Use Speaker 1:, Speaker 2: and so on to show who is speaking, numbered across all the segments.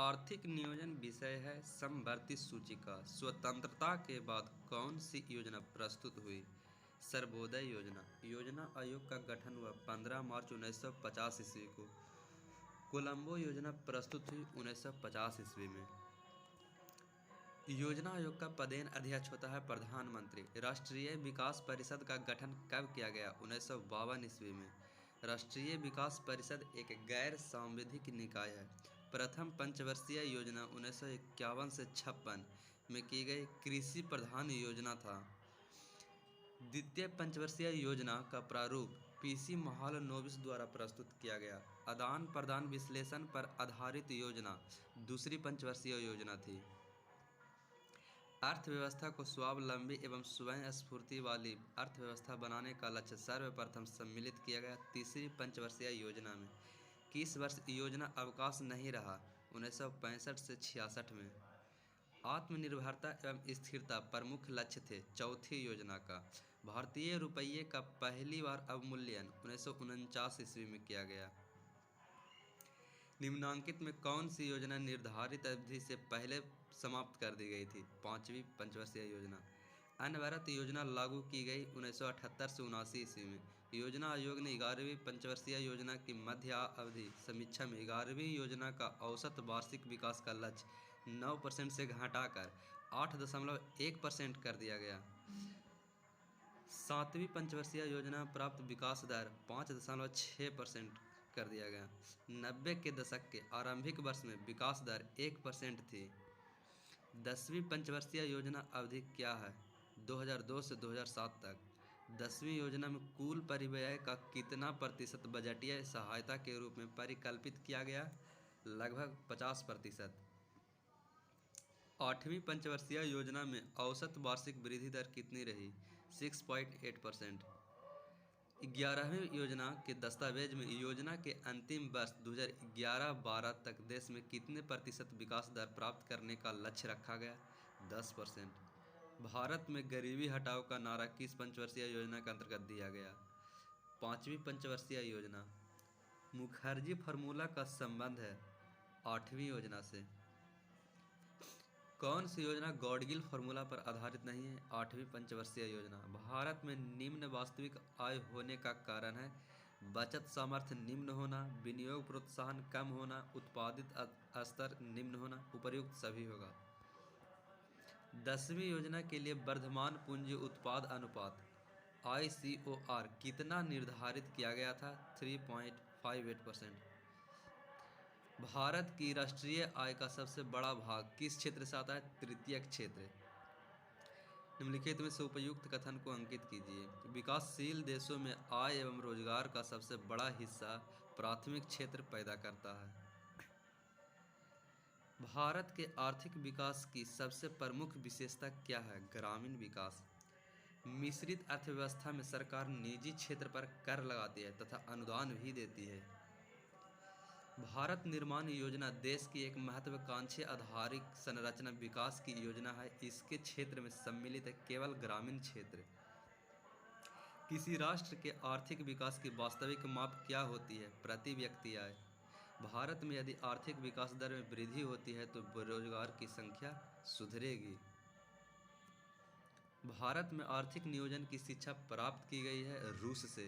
Speaker 1: आर्थिक नियोजन विषय है समवर्ती सूचिका। स्वतंत्रता के बाद कौन सी योजना प्रस्तुत हुई? सर्वोदय योजना। योजना आयोग का गठन हुआ 15 मार्च 1950 ईस्वी को। कोलंबो योजना प्रस्तुत हुई 1950 ईस्वी में। योजना आयोग का पदेन अध्यक्ष होता है प्रधानमंत्री। राष्ट्रीय विकास परिषद का गठन कब किया गया? 1952 ईस्वी में। राष्ट्रीय विकास परिषद एक गैर सांविधिक निकाय है। प्रथम पंचवर्षीय योजना 1951 से 56 में की गई कृषि प्रधान योजना था। द्वितीय पंचवर्षीय योजना का प्रारूप पीसी महालनोबिस द्वारा प्रस्तुत किया गया। आदान प्रदान विश्लेषण पर आधारित योजना दूसरी पंचवर्षीय योजना थी। अर्थव्यवस्था को स्वावलंबी एवं स्वयं स्फूर्ति वाली अर्थव्यवस्था बनाने का लक्ष्य सर्वप्रथम सम्मिलित किया गया तीसरी पंचवर्षीय योजना में। किस वर्ष योजना अवकाश नहीं रहा? 1965 से 66 में। आत्मनिर्भरता एवं स्थिरता प्रमुख लक्ष्य थे चौथी योजना का। भारतीय रुपये का पहली बार अवमूल्यन 1949 ईस्वी में किया गया। निम्नांकित में कौन सी योजना निर्धारित अवधि से पहले समाप्त कर दी गई थी? पांचवी पंचवर्षीय योजना। अनवरत योजना लागू की गई 1978 से 79 ईस्वी में। योजना आयोग ने 11वीं पंचवर्षीय योजना की मध्य अवधि समीक्षा में 11वीं योजना का औसत वार्षिक विकास का लक्ष्य 9% से घटाकर 8.1% कर दिया गया। 7वीं पंचवर्षीय योजना प्राप्त विकास दर 5.6% कर दिया गया। 90 के दशक के आरंभिक वर्ष में विकास दर 1% थी। 10वीं पंचवर्षीय योजना अवधि क्या है? 2002 से 2007 तक। 10वीं योजना में कुल परिव्यय का कितना प्रतिशत बजटीय सहायता के रूप में परिकल्पित किया गया? लगभग 50%। 8वीं पंचवर्षीय योजना में औसत वार्षिक वृद्धि दर कितनी रही? 6.8%। 11वीं योजना के दस्तावेज में योजना के अंतिम वर्ष 2011-12 तक देश में कितने प्रतिशत विकास दर प्राप्त करने का लक्ष्य रखा गया? 10%। भारत में गरीबी हटाओ का नारा किस पंचवर्षीय योजना के अंतर्गत दिया गया? 5वीं पंचवर्षीय योजना। मुखर्जी फार्मूला का संबंध है 8वीं योजना से। कौन सी योजना गॉडगिल फार्मूला पर आधारित नहीं है? 8वीं पंचवर्षीय योजना। भारत में निम्न वास्तविक आय होने का कारण है बचत सामर्थ्य निम्न होना, विनियोग प्रोत्साहन कम होना, उत्पादित स्तर निम्न होना, उपर्युक्त सभी होगा। 10वीं योजना के लिए वर्धमान पूंजी उत्पाद अनुपात ICOR कितना निर्धारित किया गया था? 3.58%। भारत की राष्ट्रीय आय का सबसे बड़ा भाग किस क्षेत्र से आता है? तृतीयक क्षेत्र। निम्नलिखित में से उपयुक्त कथन को अंकित कीजिए। विकासशील देशों में आय एवं रोजगार का सबसे बड़ा हिस्सा प्राथमिक क्षेत्र पैदा करता है। भारत के आर्थिक विकास की सबसे प्रमुख विशेषता क्या है? ग्रामीण विकास। मिश्रित अर्थव्यवस्था में सरकार निजी क्षेत्र पर कर लगाती है तथा अनुदान भी देती है। भारत निर्माण योजना देश की एक महत्वाकांक्षी आधारित संरचना विकास की योजना है। इसके क्षेत्र में सम्मिलित है केवल ग्रामीण क्षेत्र। किसी राष्ट्र के आर्थिक विकास की वास्तविक माप क्या होती है? प्रति व्यक्ति आय। भारत में यदि आर्थिक विकास दर में वृद्धि होती है तो बेरोजगार की संख्या सुधरेगी। भारत में आर्थिक नियोजन की शिक्षा प्राप्त की गई है रूस से।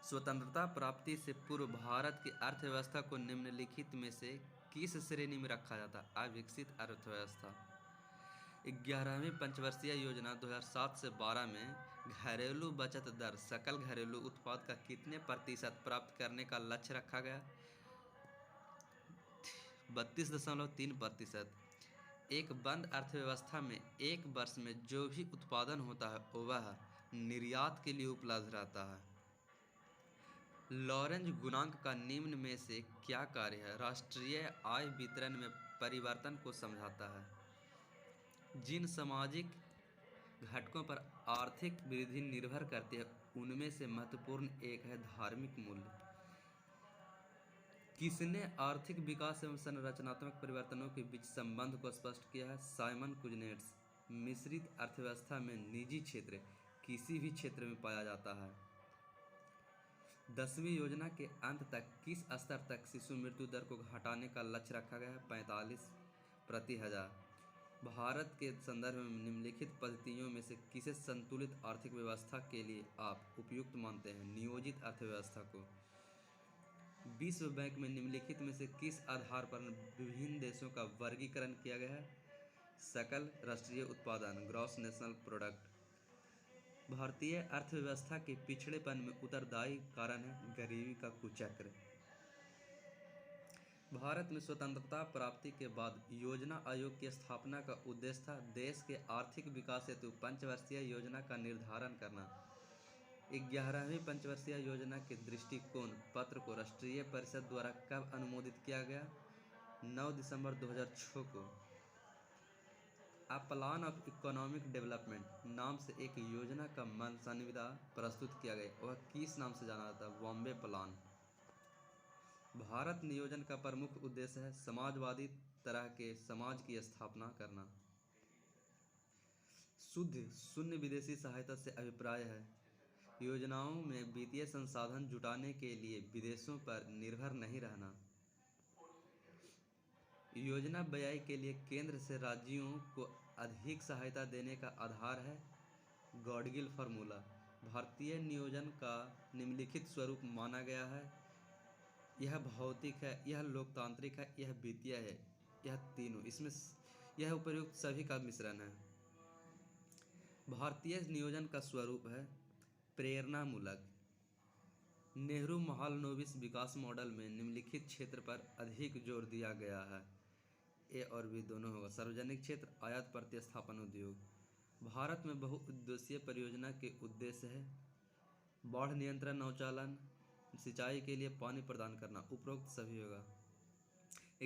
Speaker 1: स्वतंत्रता प्राप्ति से पूर्व भारत की अर्थव्यवस्था को निम्नलिखित में से किस श्रेणी में रखा जाता है? अविकसित अर्थव्यवस्था। 11वीं पंचवर्षीय योजना 2007 से 12 में घरेलू बचत दर सकल घरेलू उत्पाद का कितने प्रतिशत प्राप्त करने का लक्ष्य रखा गया? 32.3%। एक बंद अर्थव्यवस्था में एक वर्ष में जो भी उत्पादन होता है वह निर्यात के लिए उपलब्ध रहता है। लॉरेंज गुणांक का निम्न में से क्या कार्य है? राष्ट्रीय आय वितरण में परिवर्तन को समझाता है। जिन सामाजिक घटकों पर आर्थिक वृद्धि निर्भर करती है उनमें से महत्वपूर्ण एक है धार्मिक मूल्य। किसने आर्थिक विकास एवं संरचनात्मक परिवर्तनों के बीच संबंध को स्पष्ट किया है? Simon Kuznets. मिश्रित अर्थव्यवस्था में निजी क्षेत्र किसी भी क्षेत्र में पाया जाता है। 10वीं योजना के अंत तक किस स्तर तक शिशु मृत्यु दर को घटाने का लक्ष्य रखा गया है? 45 प्रति 1000। भारत के संदर्भ में निम्नलिखित पद्धतियों में से किसे संतुलित आर्थिक व्यवस्था के लिए आप उपयुक्त मानते हैं? नियोजित अर्थव्यवस्था को। विश्व बैंक में निम्नलिखित में से किस आधार पर विभिन्न देशों का वर्गीकरण किया गया है? सकल राष्ट्रीय उत्पादन, ग्रॉस नेशनल प्रोडक्ट। भारतीय अर्थव्यवस्था के पिछड़ेपन में उत्तरदायी कारण है गरीबी का कुचक्र। भारत में स्वतंत्रता प्राप्ति के बाद योजना आयोग की स्थापना का उद्देश्य था देश के आर्थिक विकास हेतु पंचवर्षीय योजना का निर्धारण करना। 11वीं पंचवर्षीय योजना के दृष्टिकोण पत्र को राष्ट्रीय परिषद द्वारा कब अनुमोदित किया गया? 9 दिसंबर 2006 को। A plan of economic development नाम से एक योजना का मसौदा प्रस्तुत किया गया, वह किस नाम से जाना जाता है? बॉम्बे प्लान। भारत नियोजन का प्रमुख उद्देश्य है समाजवादी तरह के समाज की स्थापना करना। शुद्ध शून्य विदेशी सहायता से अभिप्राय है योजनाओं में वित्तीय संसाधन जुटाने के लिए विदेशों पर निर्भर नहीं रहना। योजना व्यय के लिए केंद्र से राज्यों को अधिक सहायता देने का आधार है गॉडगिल फार्मूला। भारतीय नियोजन का निम्नलिखित स्वरूप माना गया है। यह भौतिक है, यह लोकतांत्रिक है, यह वित्तीय है, यह तीनों इसमें यह उपयुक्त सभी का मिश्रण है। भारतीय नियोजन का स्वरूप है प्रेरणामूलक। नेहरू महालनोबिस विकास मॉडल में निम्नलिखित क्षेत्र पर अधिक जोर दिया गया है। ए और बी दोनों होगा। सार्वजनिक क्षेत्र, आयात प्रतिस्थापन उद्योग। भारत में बहुउद्देशीय परियोजना के उद्देश्य है बाढ़ नियंत्रण, नौचालन, सिंचाई के लिए पानी प्रदान करना। उपरोक्त सभी होगा।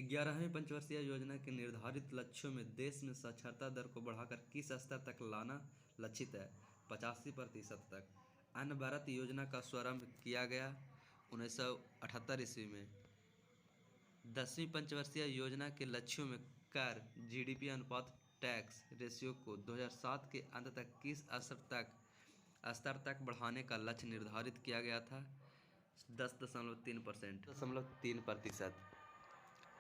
Speaker 1: 11वीं पंचवर्षीय योजना के निर्धारित लक्ष्यों में देश में साक्षरता दर को बढ़ाकर किस स्तर तक लाना लक्षित है? 85% तक। अनवरत योजना का शुभारंभ किया गया 1978 ईस्वी में। 10वीं पंचवर्षीय योजना के लक्ष्यों में कर, जीडीपी अनुपात, टैक्स रेशियो को 2007 के अंत तक किस स्तर तक बढ़ाने का लक्ष्य निर्धारित किया गया था? 10.3%।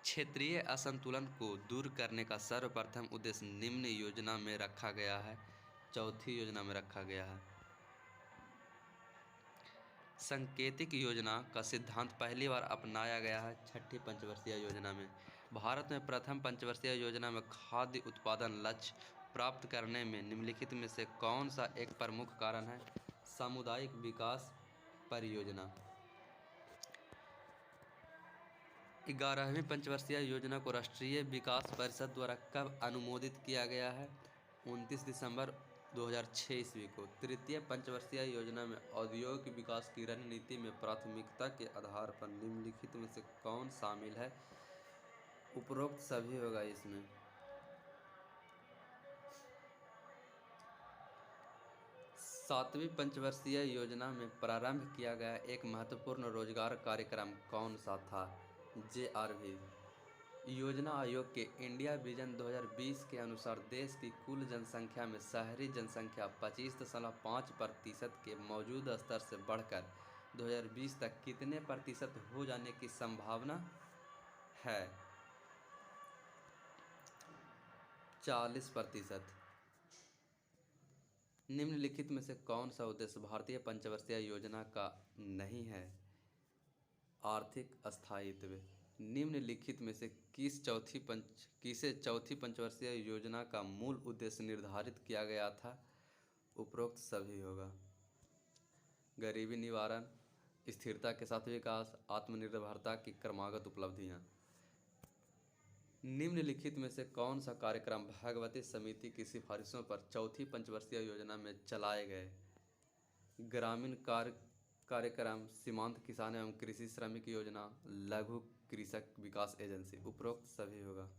Speaker 1: क्षेत्रीय असंतुलन को दूर करने का सर्वप्रथम उद्देश्य निम्न योजना में रखा गया है। चौथी योजना में रखा गया है। सांकेतिक योजना का सिद्धांत पहली बार अपनाया गया है 6ठी पंचवर्षीय योजना में। भारत में प्रथम पंचवर्षीय योजना में खाद्य उत्पादन लक्ष्य प्राप्त करने में निम्नलिखित में से कौन सा एक प्रमुख कारण है? सामुदायिक विकास परियोजना। 11वीं पंचवर्षीय योजना को राष्ट्रीय विकास परिषद द्वारा कब अनुमोदित किया गया है? 29 दिसंबर 2006 ईस्वी को। तृतीय पंचवर्षीय योजना में औद्योगिक विकास की रणनीति में प्राथमिकता के आधार पर निम्नलिखित में से कौन शामिल है? उपरोक्त सभी होगा इसमें। सातवीं पंचवर्षीय योजना में प्रारंभ किया गया एक महत्वपूर्ण रोजगार कार्यक्रम कौन सा था? JRV। योजना आयोग के इंडिया विजन 2020 के अनुसार देश की कुल जनसंख्या में शहरी जनसंख्या 25.5% के मौजूदा स्तर से बढ़कर 2020 तक कितने प्रतिशत हो जाने की संभावना है? 40%। निम्नलिखित में से कौन सा उद्देश्य भारतीय पंचवर्षीय योजना का नहीं है? आर्थिक स्थायित्व। निम्नलिखित में से किसे चौथी पंचवर्षीय योजना का मूल उद्देश्य निर्धारित किया गया था? उपरोक्त सभी होगा। गरीबी निवारण, स्थिरता के साथ विकास, आत्मनिर्भरता की क्रमागत उपलब्धियां। निम्नलिखित में से कौन सा कार्यक्रम भागवती समिति की सिफारिशों पर चौथी पंचवर्षीय योजना में चलाए गए? ग्रामीण कार्यक्रम, सीमांत किसान एवं कृषि श्रमिक योजना, लघु कृषक विकास एजेंसी। उपरोक्त सभी होगा।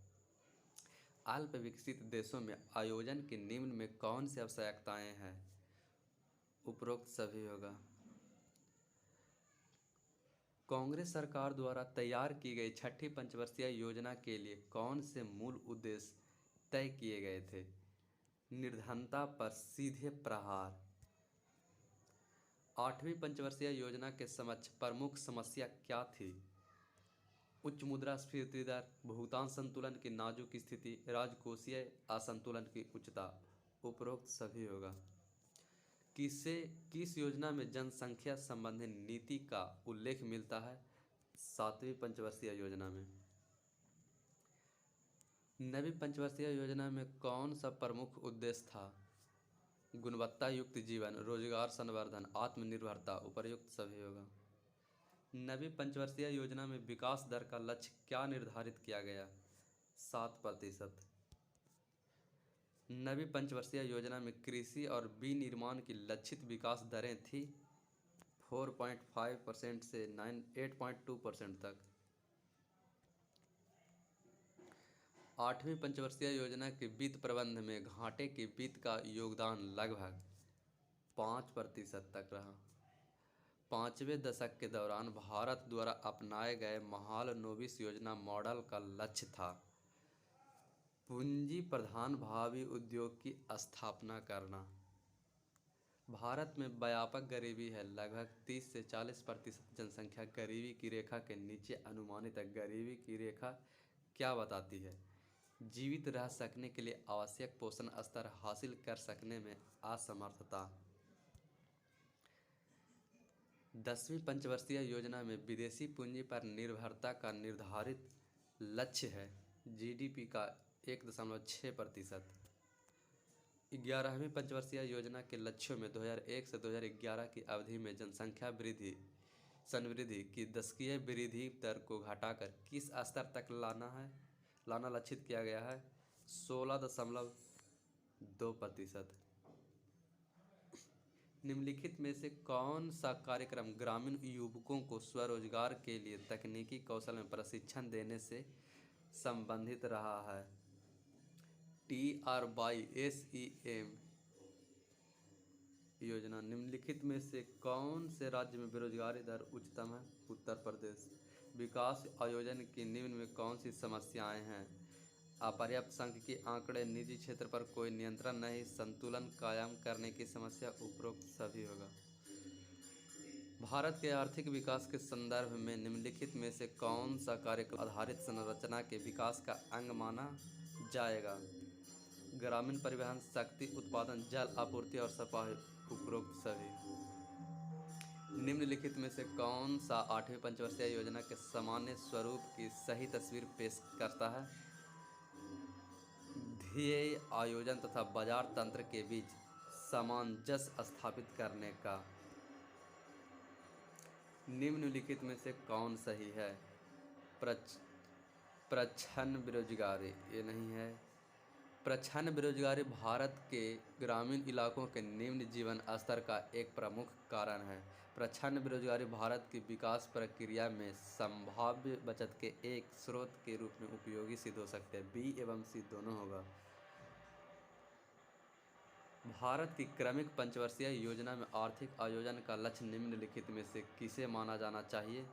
Speaker 1: अल्प विकसित देशों में आयोजन के निम्न में कौन सी आवश्यकताएं हैं? उपरोक्त सभी होगा। कांग्रेस सरकार द्वारा तैयार की गई 6ठी पंचवर्षीय योजना के लिए कौन से मूल उद्देश्य तय किए गए थे? निर्धनता पर सीधे प्रहार, आठवीं पंचवर्षीय योजना के समक्ष प्रमुख समस्या क्या थी? उच्च मुद्रास्फीति दर, भुगतान संतुलन की नाजुक स्थिति, राजकोषीय असंतुलन की उच्चता। उपरोक्त सभी होगा। किस योजना में जनसंख्या संबंधी नीति का उल्लेख मिलता है? सातवीं पंचवर्षीय योजना में। नवीं पंचवर्षीय योजना में कौन सा प्रमुख उद्देश्य था? गुणवत्ता युक्त जीवन, रोजगार संवर्धन, आत्मनिर्भरता। उपर्युक्त सभी होगा। नवीं पंचवर्षीय योजना में विकास दर का लक्ष्य क्या निर्धारित किया गया? 7%। नवीं पंचवर्षीय योजना में कृषि और विनिर्माण की लक्षित विकास दरें थी 4.5% से 8.2% तक। आठवीं पंचवर्षीय योजना के वित्त प्रबंधन में घाटे के वित्त का योगदान लगभग 5% तक रहा। पाँचवें दशक के दौरान भारत द्वारा अपनाए गए महालनोबिस योजना मॉडल का लक्ष्य था पूंजी प्रधान भावी उद्योग की स्थापना करना। भारत में व्यापक गरीबी है। लगभग 30 से 40% जनसंख्या गरीबी की रेखा के नीचे अनुमानित है। गरीबी की रेखा क्या बताती है? जीवित रह सकने के लिए आवश्यक पोषण स्तर हासिल कर सकने में असमर्थता। 10वीं पंचवर्षीय योजना में विदेशी पूंजी पर निर्भरता का निर्धारित लक्ष्य है जीडीपी का 1.6%। 11वीं पंचवर्षीय योजना के लक्ष्यों में 2001 से 2011 की अवधि में जनसंख्या संवृद्धि की दशकीय वृद्धि दर को घटाकर किस स्तर तक लाना लक्षित किया गया है? 16.2%। निम्नलिखित में से कौन सा कार्यक्रम ग्रामीण युवकों को स्वरोजगार के लिए तकनीकी कौशल में प्रशिक्षण देने से संबंधित रहा है? TRYSEM योजना। निम्नलिखित में से कौन से राज्य में बेरोजगारी दर उच्चतम है? उत्तर प्रदेश। विकास आयोजन की निम्न में कौन सी समस्याएं हैं? अपर्याप्त सांख्यिकीय आंकड़े, निजी क्षेत्र पर कोई नियंत्रण नहीं, संतुलन कायम करने की समस्या। उपरोक्त सभी होगा। भारत के आर्थिक विकास के संदर्भ में निम्नलिखित में से कौन सा कार्यक्रम आधारित संरचना के विकास का अंग माना जाएगा? ग्रामीण परिवहन, शक्ति उत्पादन, जल आपूर्ति और सफाई। उपरोक्त सभी। निम्नलिखित में से कौन सा आठवीं पंचवर्षीय योजना के सामान्य स्वरूप की सही तस्वीर पेश करता है? ध्येय, आयोजन तथा बाजार तंत्र के बीच सामंजस्य स्थापित करने का। निम्नलिखित में से कौन सही है? प्रच्छन्न बेरोजगारी। ये नहीं है। प्रच्छन्न बेरोजगारी भारत के ग्रामीण इलाकों के निम्न जीवन स्तर का एक प्रमुख कारण है। प्रच्छन्न बेरोजगारी भारत की विकास प्रक्रिया में संभाव्य बचत के एक स्रोत के रूप में उपयोगी सिद्ध हो सकते हैं। बी एवं सी दोनों होगा। भारत की क्रमिक पंचवर्षीय योजना में आर्थिक आयोजन का लक्ष्य निम्नलिखित में से किसे माना जाना चाहिए?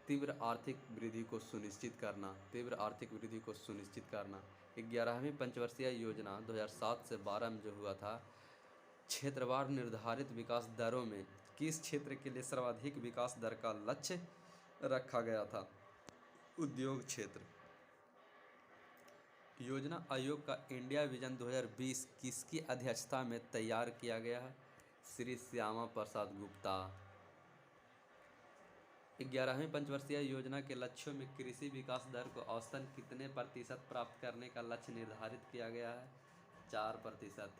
Speaker 1: तीव्र आर्थिक वृद्धि को सुनिश्चित करना। तीव्र आर्थिक वृद्धि को सुनिश्चित करना। 11वीं पंचवर्षीय योजना 2007 से 12 में जो हुआ था, क्षेत्रवार निर्धारित विकास दरों में किस क्षेत्र के लिए सर्वाधिक विकास दर का लक्ष्य रखा गया था? उद्योग क्षेत्र। योजना आयोग का इंडिया विजन 2020 किसकी अध्यक्षता में तैयार किया गया है? श्री श्यामा प्रसाद गुप्ता। 11वीं पंचवर्षीय योजना के लक्ष्यों में कृषि विकास दर को औसतन कितने प्रतिशत प्राप्त करने का लक्ष्य निर्धारित किया गया है? 4%।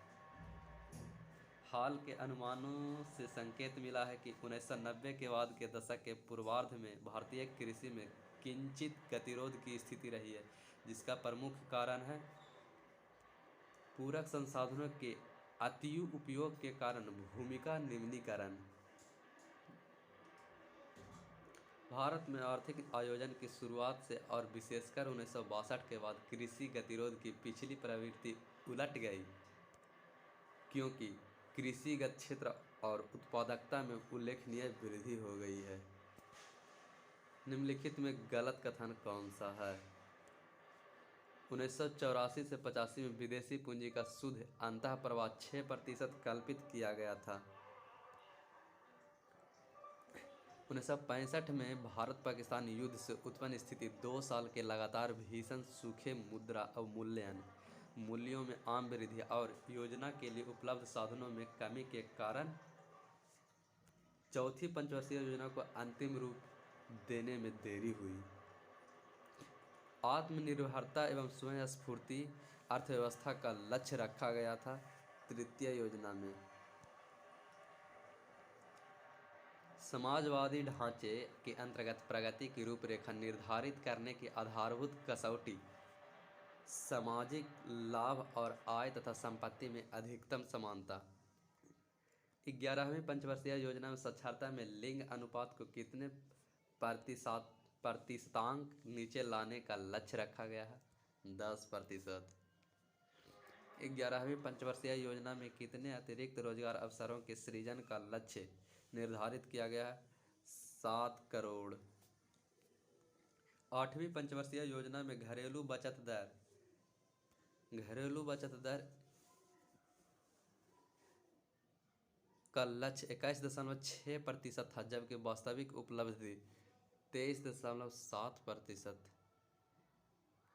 Speaker 1: हाल के अनुमानों से संकेत मिला है कि 1990 के बाद के दशक के पूर्वार्ध में भारतीय कृषि में किंचित गतिरोध की स्थिति रही है, जिसका प्रमुख कारण है पूरक संसाधनों के अति उपयोग के कारण भूमि का निम्नीकरण। भारत में आर्थिक आयोजन की शुरुआत से और विशेषकर 1962 के बाद कृषि गतिरोध की पिछली प्रवृत्ति उलट गई, क्योंकि कृषिगत क्षेत्र और उत्पादकता में उल्लेखनीय वृद्धि हो गई है। निम्नलिखित में गलत कथन कौन सा है? 1984 से 85 में विदेशी पूंजी का शुद्ध अंतः प्रवाह 6% कल्पित किया गया था। 1965 में भारत पाकिस्तान युद्ध से उत्पन्न स्थिति 2 साल के लगातार भीषण सूखे मुद्रा अवमूल्यन मूल्यों में आम वृद्धि और योजना के लिए उपलब्ध साधनों में कमी के कारण चौथी पंचवर्षीय योजना को अंतिम रूप देने में देरी हुई। आत्मनिर्भरता एवं स्वयं स्फूर्ति अर्थव्यवस्था का लक्ष्य रखा गया था। तृतीय योजना में समाजवादी ढांचे के अंतर्गत प्रगति की रूपरेखा निर्धारित करने की आधारभूत कसौटी सामाजिक लाभ और आय तथा संपत्ति में अधिकतम समानता। 11वीं पंचवर्षीय योजना में साक्षरता में लिंग अनुपात को कितने प्रतिशतांक नीचे लाने का लक्ष्य रखा गया है? 10%। 11वीं पंचवर्षीय योजना में कितने अतिरिक्त रोजगार अवसरों के सृजन का लक्ष्य निर्धारित किया गया है? 7 करोड़। 8वीं पंचवर्षीय योजना में घरेलू बचत दर का लक्ष्य 21.6% था, जबकि वास्तविक उपलब्धि 23.7%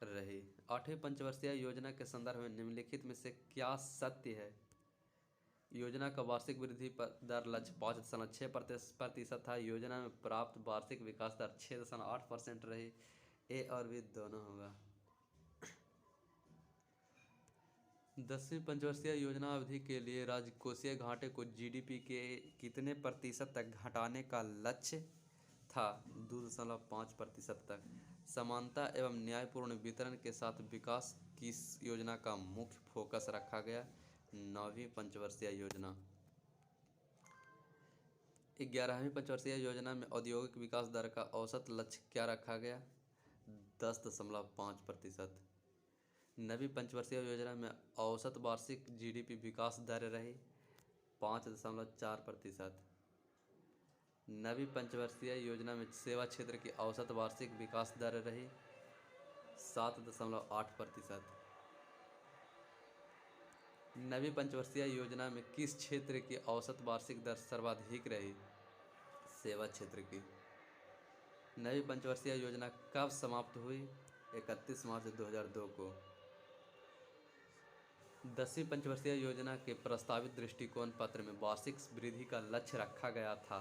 Speaker 1: रही। 8वीं पंचवर्षीय योजना के संदर्भ में निम्नलिखित में से क्या सत्य है? योजना का वार्षिक वृद्धि दर लक्ष्य 5.6% था। योजना में प्राप्त वार्षिक विकास दर 6.8% रही। ए और बी दोनों होगा। 10वीं पंचवर्षीय योजना अवधि के लिए राजकोषीय घाटे को जीडीपी के कितने प्रतिशत तक घटाने का लक्ष्य था? 2.5% तक। समानता एवं न्यायपूर्ण वितरण के साथ विकास किस योजना का मुख्य फोकस रखा गया? 9वीं पंचवर्षीय योजना। 11वीं पंचवर्षीय योजना में औद्योगिक विकास दर का औसत लक्ष्य क्या रखा गया? 10.5%। 9वीं पंचवर्षीय योजना में औसत वार्षिक जीडीपी विकास दर रही 5.4%। 9वीं पंचवर्षीय योजना में सेवा क्षेत्र की औसत वार्षिक विकास दर रही 7.8%। 9वीं पंचवर्षीय योजना में किस क्षेत्र की औसत वार्षिक दर सर्वाधिक रही? सेवा क्षेत्र की। 9वीं पंचवर्षीय योजना कब समाप्त हुई? 31 मार्च 2002 को। 10वीं पंचवर्षीय योजना के प्रस्तावित दृष्टिकोण पत्र में वार्षिक वृद्धि का लक्ष्य रखा गया था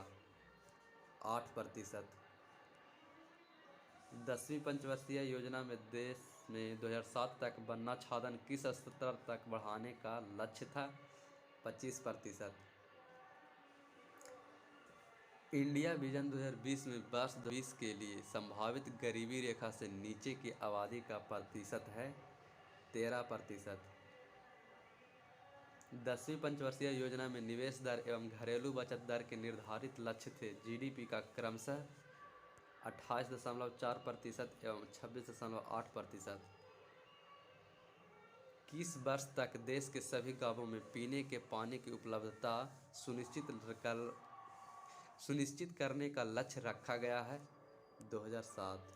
Speaker 1: 8%। 10वीं पंचवर्षीय योजना में देश में 2007 तक वन्य छादन किस स्तर तक बढ़ाने का लक्ष्य था? 25%। इंडिया विजन 2020 में वर्ष 2020 के लिए संभावित गरीबी रेखा से नीचे की आबादी का प्रतिशत है 13%। 10वीं पंचवर्षीय योजना में निवेश दर एवं घरेलू बचत दर के निर्धारित लक्ष्य थे जीडीपी का क्रमशः 28.4% एवं 26.8%। किस वर्ष तक देश के सभी गांवों में पीने के पानी की उपलब्धता सुनिश्चित करने का लक्ष्य रखा गया है? 2007।